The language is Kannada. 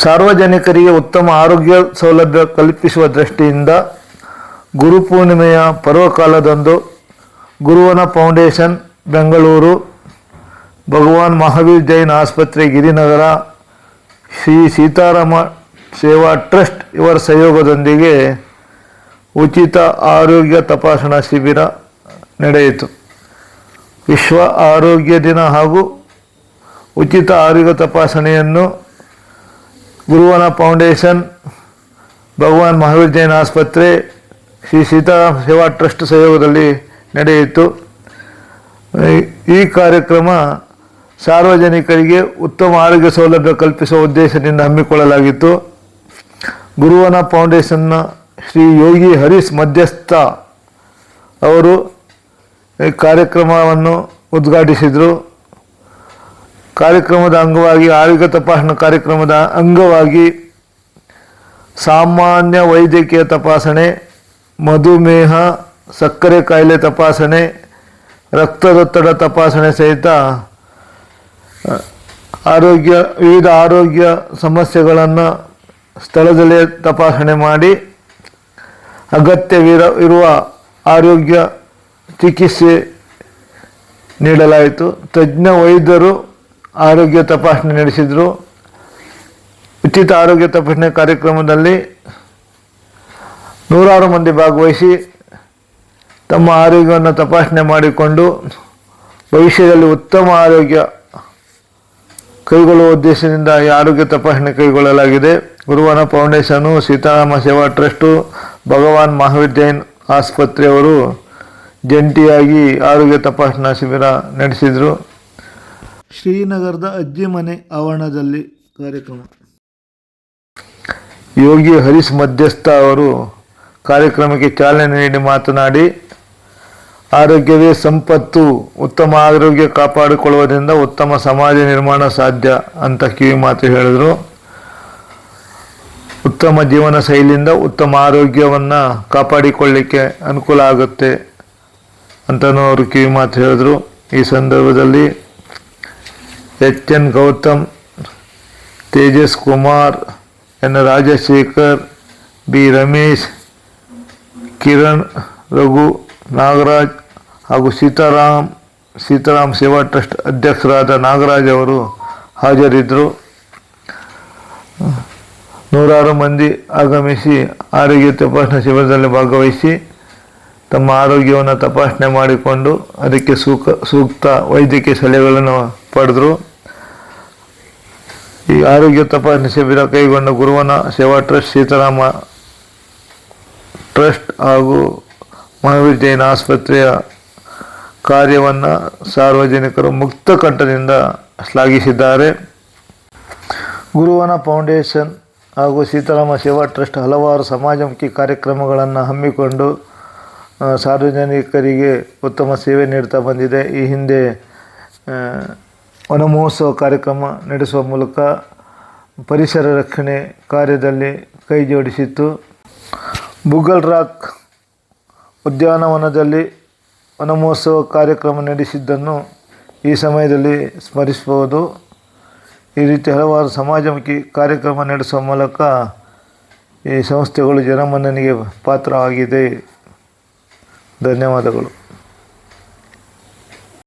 ಸಾರ್ವಜನಿಕರಿಗೆ ಉತ್ತಮ ಆರೋಗ್ಯ ಸೌಲಭ್ಯ ಕಲ್ಪಿಸುವ ದೃಷ್ಟಿಯಿಂದ ಗುರುಪೂರ್ಣಿಮೆಯ ಪರ್ವಕಾಲದಂದು ಗುರುವನ ಫೌಂಡೇಶನ್ ಬೆಂಗಳೂರು, ಭಗವಾನ್ ಮಹಾವೀರ್ ಜೈನ್ ಆಸ್ಪತ್ರೆ ಗಿರಿನಗರ, ಶ್ರೀ ಸೀತಾರಾಮ ಸೇವಾ ಟ್ರಸ್ಟ್ ಇವರ ಸಹಯೋಗದೊಂದಿಗೆ ಉಚಿತ ಆರೋಗ್ಯ ತಪಾಸಣಾ ಶಿಬಿರ ನಡೆಯಿತು. ವಿಶ್ವ ಆರೋಗ್ಯ ದಿನ ಹಾಗೂ ಉಚಿತ ಆರೋಗ್ಯ ತಪಾಸಣೆಯನ್ನು ಗುರುವನ ಫೌಂಡೇಶನ್, ಭಗವಾನ್ ಮಹಾವೀರ್ ಜೈನ್ ಆಸ್ಪತ್ರೆ, ಶ್ರೀ ಸೀತಾರಾಮ ಸೇವಾ ಟ್ರಸ್ಟ್ ಸಹಯೋಗದಲ್ಲಿ ನಡೆಯಿತು. ಈ ಕಾರ್ಯಕ್ರಮ ಸಾರ್ವಜನಿಕರಿಗೆ ಉತ್ತಮ ಆರೋಗ್ಯ ಸೌಲಭ್ಯ ಕಲ್ಪಿಸುವ ಉದ್ದೇಶದಿಂದ ಹಮ್ಮಿಕೊಳ್ಳಲಾಗಿತ್ತು. ಗುರುವನ ಫೌಂಡೇಶನ್ನ ಶ್ರೀ ಯೋಗಿ ಹರೀಶ್ ಮಧ್ಯಸ್ಥ ಅವರು ಈ ಕಾರ್ಯಕ್ರಮವನ್ನು ಉದ್ಘಾಟಿಸಿದರು. ಕಾರ್ಯಕ್ರಮದ ಅಂಗವಾಗಿ ಆರೋಗ್ಯ ತಪಾಸಣಾ ಕಾರ್ಯಕ್ರಮದ ಅಂಗವಾಗಿ ಸಾಮಾನ್ಯ ವೈದ್ಯಕೀಯ ತಪಾಸಣೆ, ಮಧುಮೇಹ, ಸಕ್ಕರೆ ಕಾಯಿಲೆ ತಪಾಸಣೆ, ರಕ್ತದೊತ್ತಡ ತಪಾಸಣೆ ಸಹಿತ ವಿವಿಧ ಆರೋಗ್ಯ ಸಮಸ್ಯೆಗಳನ್ನು ಸ್ಥಳದಲ್ಲೇ ತಪಾಸಣೆ ಮಾಡಿ ಅಗತ್ಯವಿರುವ ಆರೋಗ್ಯ ಚಿಕಿತ್ಸೆ ನೀಡಲಾಯಿತು. ತಜ್ಞ ವೈದ್ಯರು ಆರೋಗ್ಯ ತಪಾಸಣೆ ನಡೆಸಿದರು. ಉಚಿತ ಆರೋಗ್ಯ ತಪಾಸಣೆ ಕಾರ್ಯಕ್ರಮದಲ್ಲಿ ನೂರಾರು ಮಂದಿ ಭಾಗವಹಿಸಿ ತಮ್ಮ ಆರೋಗ್ಯವನ್ನು ತಪಾಸಣೆ ಮಾಡಿಕೊಂಡು ಭವಿಷ್ಯದಲ್ಲಿ ಉತ್ತಮ ಆರೋಗ್ಯ ಕೈಗೊಳ್ಳುವ ಉದ್ದೇಶದಿಂದ ಈ ಆರೋಗ್ಯ ತಪಾಸಣೆ ಕೈಗೊಳ್ಳಲಾಗಿದೆ. ಗುರುವನ ಫೌಂಡೇಶನು, ಸೀತಾರಾಮ ಸೇವಾ ಟ್ರಸ್ಟು, ಭಗವಾನ್ ಮಹಾವೀರ್ ಜೈನ್ ಆಸ್ಪತ್ರೆಯವರು ಜಂಟಿಯಾಗಿ ಆರೋಗ್ಯ ತಪಾಸಣಾ ಶಿಬಿರ ನಡೆಸಿದರು. ಶ್ರೀನಗರದ ಅಜ್ಜಿ ಮನೆ ಆವರಣದಲ್ಲಿ ಕಾರ್ಯಕ್ರಮ. ಯೋಗಿ ಹರೀಶ್ ಮಧ್ಯಸ್ಥ ಅವರು ಕಾರ್ಯಕ್ರಮಕ್ಕೆ ಚಾಲನೆ ನೀಡಿ ಮಾತನಾಡಿ, ಆರೋಗ್ಯವೇ ಸಂಪತ್ತು, ಉತ್ತಮ ಆರೋಗ್ಯ ಕಾಪಾಡಿಕೊಳ್ಳುವುದರಿಂದ ಉತ್ತಮ ಸಮಾಜ ನಿರ್ಮಾಣ ಸಾಧ್ಯ ಅಂತ ಕಿವಿ ಮಾತು ಹೇಳಿದರು. ಉತ್ತಮ ಜೀವನ ಶೈಲಿಯಿಂದ ಉತ್ತಮ ಆರೋಗ್ಯವನ್ನು ಕಾಪಾಡಿಕೊಳ್ಳಿಕ್ಕೆ ಅನುಕೂಲ ಆಗುತ್ತೆ ಅಂತಲೂ ಅವರು ಕಿವಿ ಮಾತು ಹೇಳಿದರು. ಈ ಸಂದರ್ಭದಲ್ಲಿ N Gautam, Tejas Kumar, N Rajashekar, B Ramesh, Kiran, Raghu, Nagaraj ಹಾಗೂ ಸೀತಾರಾಮ್ ಸೇವಾ ಟ್ರಸ್ಟ್ ಅಧ್ಯಕ್ಷರಾದ ನಾಗರಾಜ್ ಅವರು ಹಾಜರಿದ್ದರು. ನೂರಾರು ಮಂದಿ ಆಗಮಿಸಿ ಆರೋಗ್ಯ ತಪಾಸಣಾ ಶಿಬಿರದಲ್ಲಿ ಭಾಗವಹಿಸಿ ತಮ್ಮ ಆರೋಗ್ಯವನ್ನು ತಪಾಸಣೆ ಮಾಡಿಕೊಂಡು ಅದಕ್ಕೆ ಸೂಕ್ತ ವೈದ್ಯಕೀಯ ಸಲಹೆಗಳನ್ನು ಪಡೆದರು. ಈ ಆರೋಗ್ಯ ತಪಾಸಣೆ ಶಿಬಿರ ಕೈಗೊಂಡ ಗುರುವನ ಸೇವಾ ಟ್ರಸ್ಟ್, ಸೀತಾರಾಮ ಟ್ರಸ್ಟ್ ಹಾಗೂ ಮಹಾವೀರ್ ಜೈನ್ ಆಸ್ಪತ್ರೆಯ ಕಾರ್ಯವನ್ನು ಸಾರ್ವಜನಿಕರು ಮುಕ್ತ ಕಂಠದಿಂದ ಶ್ಲಾಘಿಸಿದ್ದಾರೆ. ಗುರುವನ ಫೌಂಡೇಶನ್ ಹಾಗೂ ಸೀತಾರಾಮ ಸೇವಾ ಟ್ರಸ್ಟ್ ಹಲವಾರು ಸಮಾಜಮುಖಿ ಕಾರ್ಯಕ್ರಮಗಳನ್ನು ಹಮ್ಮಿಕೊಂಡು ಸಾರ್ವಜನಿಕರಿಗೆ ಉತ್ತಮ ಸೇವೆ ನೀಡ್ತಾ ಬಂದಿದೆ. ಈ ಹಿಂದೆ ವನ ಮಹೋತ್ಸವ ಕಾರ್ಯಕ್ರಮ ನಡೆಸುವ ಮೂಲಕ ಪರಿಸರ ರಕ್ಷಣೆ ಕಾರ್ಯದಲ್ಲಿ ಕೈ ಜೋಡಿಸಿತ್ತು. ಬುಗಲ್ ರಾಕ್ ಉದ್ಯಾನವನದಲ್ಲಿ ವನ ಮಹೋತ್ಸವ ಕಾರ್ಯಕ್ರಮ ನಡೆಸಿದ್ದನ್ನು ಈ ಸಮಯದಲ್ಲಿ ಸ್ಮರಿಸಬಹುದು. ಈ ರೀತಿ ಹಲವಾರು ಸಮಾಜಮುಖಿ ಕಾರ್ಯಕ್ರಮ ನಡೆಸುವ ಮೂಲಕ ಈ ಸಂಸ್ಥೆಗಳು ಜನಮನ್ನಣೆಗೆ ಪಾತ್ರವಾಗಿದೆ. ಧನ್ಯವಾದಗಳು.